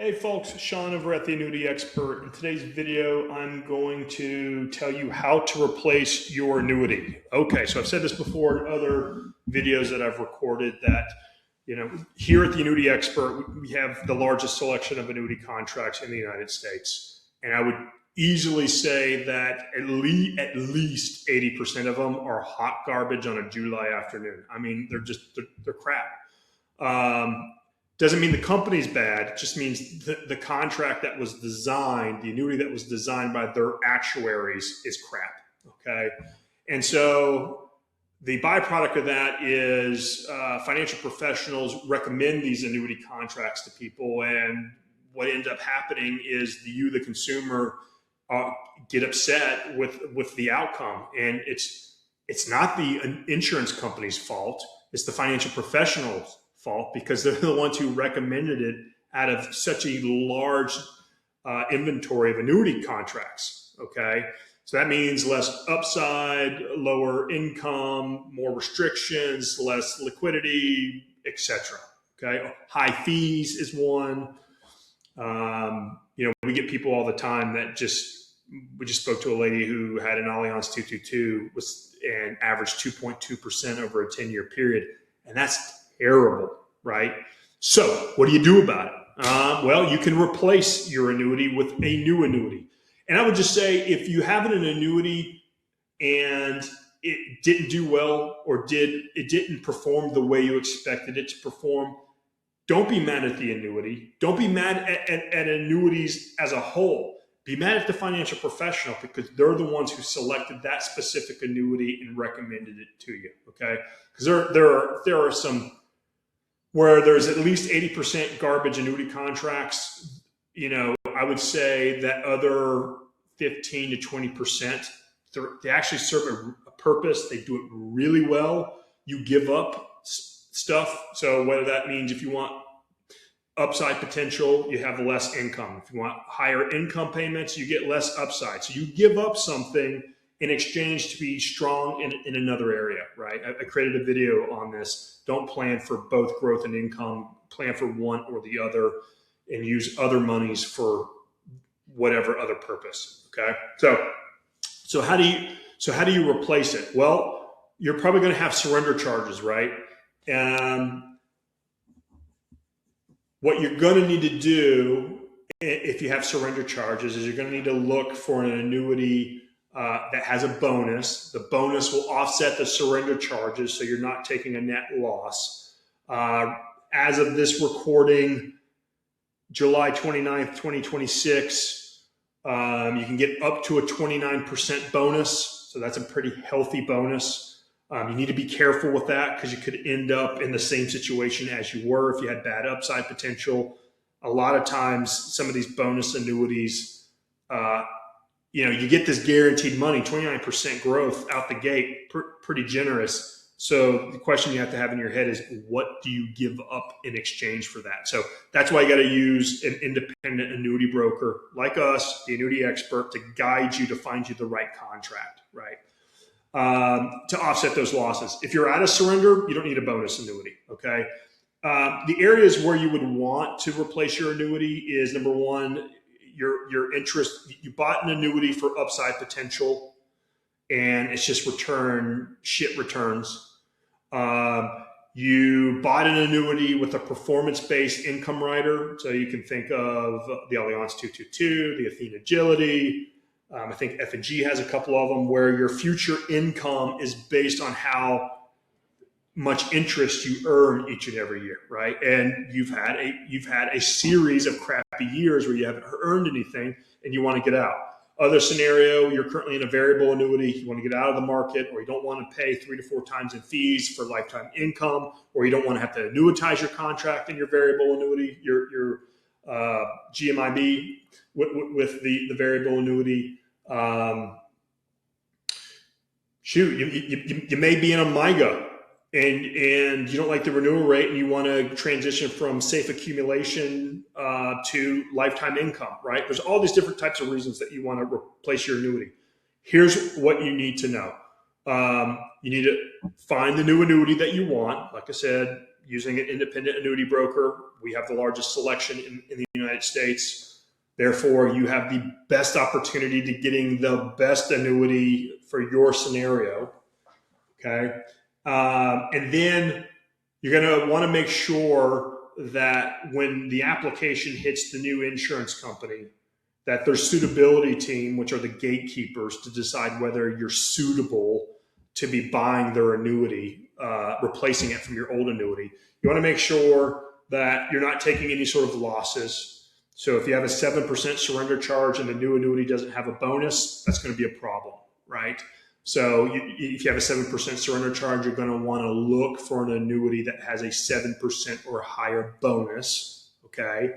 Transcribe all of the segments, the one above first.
Hey folks, Shawn over at the Annuity Expert. In today's video, I'm going to tell you how to replace your annuity. Okay, so I've said this before in other videos that I've recorded that, here at the Annuity Expert, we have the largest selection of annuity contracts in the United States. And I would easily say that at least 80% of them are hot garbage on a July afternoon. I mean, they're crap. Doesn't mean the company's bad. It just means the contract that was designed, the annuity that was designed by their actuaries is crap, okay? And so the byproduct of that is financial professionals recommend these annuity contracts to people, and what ends up happening is you, the consumer, get upset with the outcome. And it's not the insurance company's fault. It's the financial professionals' fault, because they're the ones who recommended it out of such a large inventory of annuity contracts. Okay, so that means less upside, lower income, more restrictions, less liquidity, etc. Okay, high fees is one. We get people all the time that we just spoke to a lady who had an Allianz 222 and averaged 2.2% over a 10-year period, and that's terrible, right? So what do you do about it? Well, you can replace your annuity with a new annuity. And I would just say, if you have an annuity and it didn't do well, or it didn't perform the way you expected it to perform, don't be mad at the annuity. Don't be mad at annuities as a whole. Be mad at the financial professional, because they're the ones who selected that specific annuity and recommended it to you, okay? Because there are some where there's at least 80% garbage annuity contracts. I would say that other 15 to 20%, they actually serve a purpose. They do it really well. You give up stuff. So whether that means if you want upside potential, you have less income. If you want higher income payments, you get less upside. So you give up something in exchange to be strong in another area, right? I created a video on this. Don't plan for both growth and income. Plan for one or the other, and use other monies for whatever other purpose, okay? So how do you replace it? Well, you're probably going to have surrender charges, right? What you're going to need to do if you have surrender charges is you're going to need to look for an annuity that has a bonus. The bonus will offset the surrender charges, so you're not taking a net loss. As of this recording, July 29th, 2026, you can get up to a 29% bonus. So that's a pretty healthy bonus. You need to be careful with that, because you could end up in the same situation as you were if you had bad upside potential. A lot of times, some of these bonus annuities, you get this guaranteed money, 29% growth out the gate, pretty generous. So the question you have to have in your head is, what do you give up in exchange for that? So that's why you got to use an independent annuity broker like us, the Annuity Expert, to guide you to find you the right contract, right? To offset those losses. If you're out of surrender, you don't need a bonus annuity, okay? The areas where you would want to replace your annuity is, number one, your interest. You bought an annuity for upside potential, and it's just shit returns. You bought an annuity with a performance-based income rider. So you can think of the Allianz 222, the Athene Agility. I think F&G has a couple of them, where your future income is based on how much interest you earn each and every year, right? And you've had a series of crappy years where you haven't earned anything and you want to get out. Other scenario, you're currently in a variable annuity, you want to get out of the market, or you don't want to pay 3 to 4 times in fees for lifetime income, or you don't want to have to annuitize your contract in your variable annuity, your GMIB with the variable annuity. You may be in a MIGA, and you don't like the renewal rate, and you want to transition from safe accumulation to lifetime income, right? There's all these different types of reasons that you want to replace your annuity. Here's what you need to know. You need to find the new annuity that you want. Like I said, using an independent annuity broker, we have the largest selection in the United States. Therefore, you have the best opportunity to getting the best annuity for your scenario. Okay. And then you're going to want to make sure that when the application hits the new insurance company, that their suitability team, which are the gatekeepers, to decide whether you're suitable to be buying their annuity, replacing it from your old annuity. You want to make sure that you're not taking any sort of losses. So if you have a 7% surrender charge and the new annuity doesn't have a bonus, that's going to be a problem, right? So if you have a 7% surrender charge, you're going to want to look for an annuity that has a 7% or higher bonus, okay?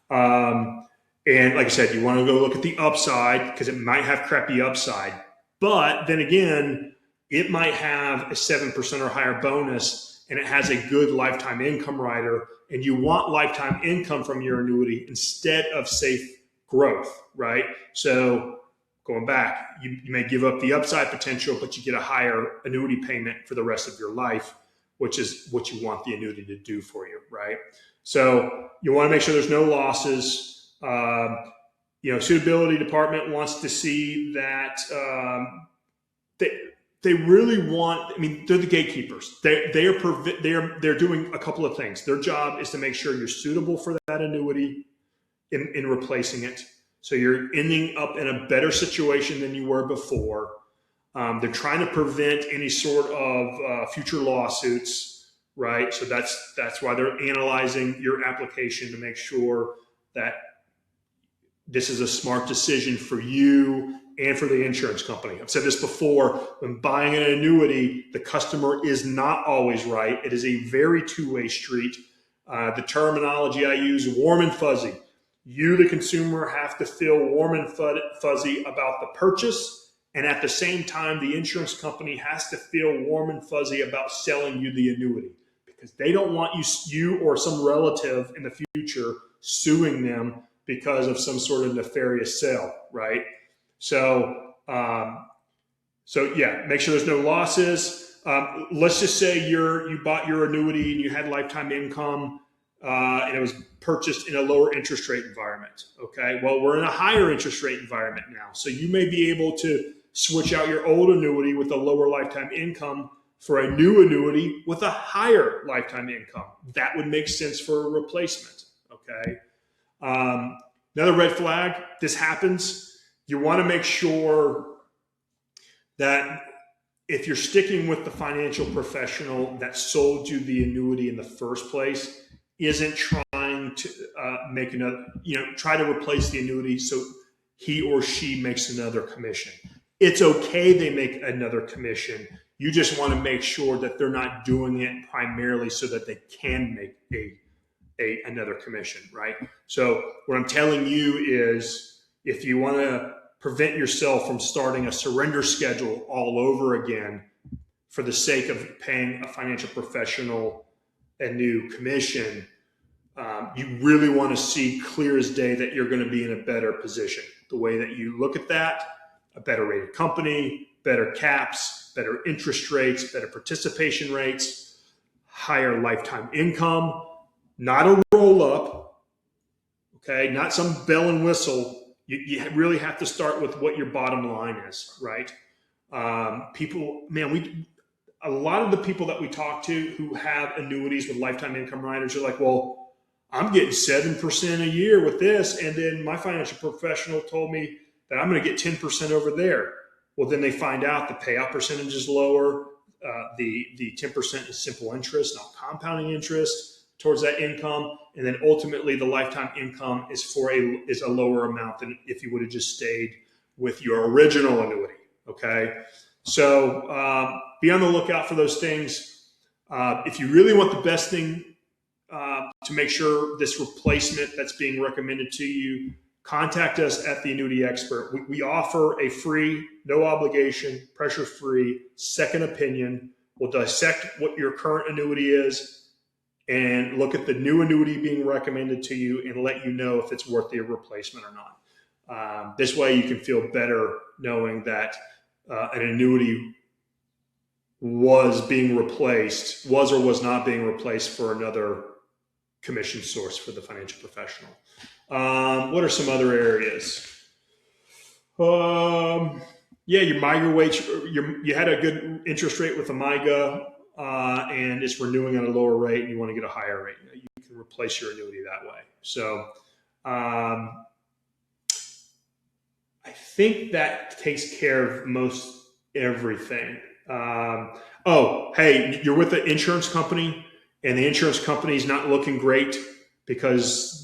And like I said, you want to go look at the upside because it might have crappy upside. But then again, it might have a 7% or higher bonus and it has a good lifetime income rider, and you want lifetime income from your annuity instead of safe growth, right? So going back, you may give up the upside potential, but you get a higher annuity payment for the rest of your life, which is what you want the annuity to do for you, right? So you want to make sure there's no losses. Suitability Department wants to see that they really want. I mean, they're the gatekeepers. They're doing a couple of things. Their job is to make sure you're suitable for that annuity in replacing it. So you're ending up in a better situation than you were before. They're trying to prevent any sort of future lawsuits, right? So that's why they're analyzing your application to make sure that this is a smart decision for you and for the insurance company. I've said this before, when buying an annuity, the customer is not always right. It is a very two-way street. The terminology I use, warm and fuzzy. You, the consumer, have to feel warm and fuzzy about the purchase. And at the same time, the insurance company has to feel warm and fuzzy about selling you the annuity, because they don't want you or some relative in the future suing them because of some sort of nefarious sale, right? So yeah, make sure there's no losses. Let's just say you bought your annuity and you had lifetime income, and it was purchased in a lower interest rate environment. Okay, well, we're in a higher interest rate environment now, so you may be able to switch out your old annuity with a lower lifetime income for a new annuity with a higher lifetime income. That would make sense for a replacement. Okay. Another red flag, this happens. You want to make sure that if you're sticking with the financial professional that sold you the annuity in the first place, isn't trying to make another, try to replace the annuity so he or she makes another commission. It's okay they make another commission. You just want to make sure that they're not doing it primarily so that they can make another commission, right? So what I'm telling you is, if you want to prevent yourself from starting a surrender schedule all over again for the sake of paying a financial professional a new commission, you really want to see clear as day that you're going to be in a better position. The way that you look at that, a better rated company, better caps, better interest rates, better participation rates, higher lifetime income, not a roll up, okay, not some bell and whistle. You really have to start with what your bottom line is, right? A lot of the people that we talk to who have annuities with lifetime income riders are like, well, I'm getting 7% a year with this, and then my financial professional told me that I'm going to get 10% over there. Well, then they find out the payout percentage is lower. The 10% is simple interest, not compounding interest towards that income, and then ultimately the lifetime income is a lower amount than if you would have just stayed with your original annuity. Okay, so be on the lookout for those things. If you really want the best thing to make sure this replacement that's being recommended to you, contact us at the Annuity Expert. We offer a free, no obligation, pressure-free second opinion. We'll dissect what your current annuity is and look at the new annuity being recommended to you and let you know if it's worth the replacement or not. This way you can feel better knowing that an annuity was or was not being replaced for another commission source for the financial professional. What are some other areas? Yeah, your MIGA rates. You had a good interest rate with a MIGA, and it's renewing at a lower rate, and you want to get a higher rate. You can replace your annuity that way. So I think that takes care of most everything. Oh, hey, you're with the insurance company, and the insurance company is not looking great because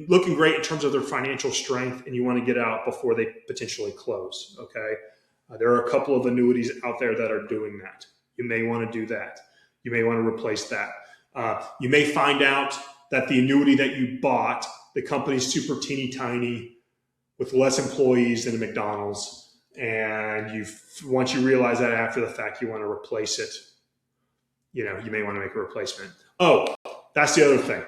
looking great in terms of their financial strength, and you want to get out before they potentially close. Okay, there are a couple of annuities out there that are doing that. You may want to do that. You may want to replace that. You may find out that the annuity that you bought, the company's super teeny tiny with less employees than a McDonald's, and once you realize that after the fact, you want to replace it. You may want to make a replacement. Oh, that's the other thing.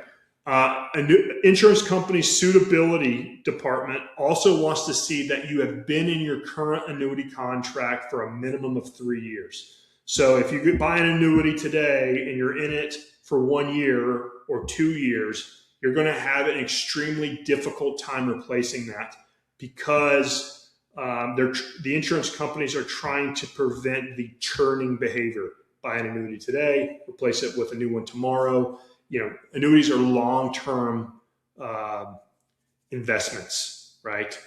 Insurance company's Suitability Department also wants to see that you have been in your current annuity contract for a minimum of 3 years. So if you buy an annuity today and you're in it for 1 year or 2 years, you're going to have an extremely difficult time replacing that because the insurance companies are trying to prevent the churning behavior. Buy an annuity today, replace it with a new one tomorrow. Annuities are long-term investments, right?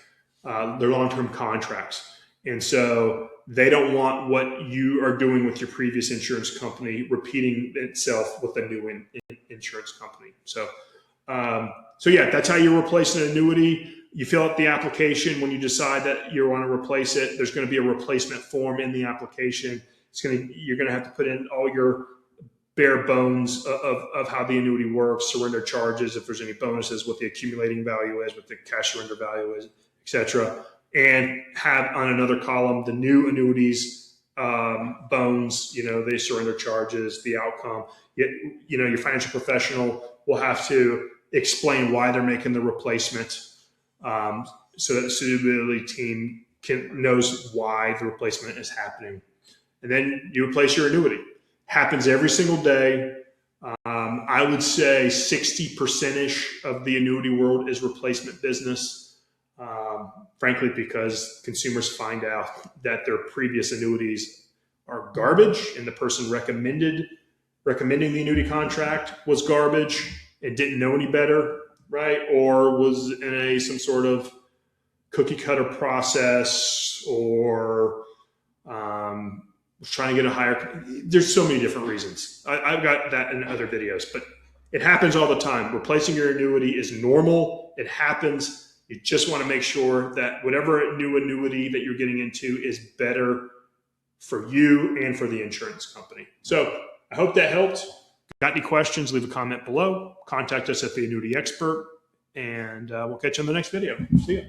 They're long-term contracts. And so they don't want what you are doing with your previous insurance company repeating itself with a new insurance company. So yeah, that's how you replace an annuity. You fill out the application. When you decide that you want to replace it, there's going to be a replacement form in the application. You're going to have to put in all your bare bones of how the annuity works, surrender charges, if there's any bonuses, what the accumulating value is, what the cash surrender value is, et cetera. And have on another column the new annuities bones, the surrender charges, the outcome. Your financial professional will have to explain why they're making the replacement, so that the suitability team knows why the replacement is happening. And then you replace your annuity. Happens every single day. I would say 60%-ish of the annuity world is replacement business, frankly, because consumers find out that their previous annuities are garbage and the person recommending the annuity contract was garbage and didn't know any better, right? Or was in some sort of cookie cutter process, or was trying to get a higher. There's so many different reasons. I've got that in other videos, but it happens all the time. Replacing your annuity is normal. It happens. You just want to make sure that whatever new annuity that you're getting into is better for you and for the insurance company. So I hope that helped. Got any questions, leave a comment below. Contact us at the Annuity Expert, and we'll catch you on the next video. See ya.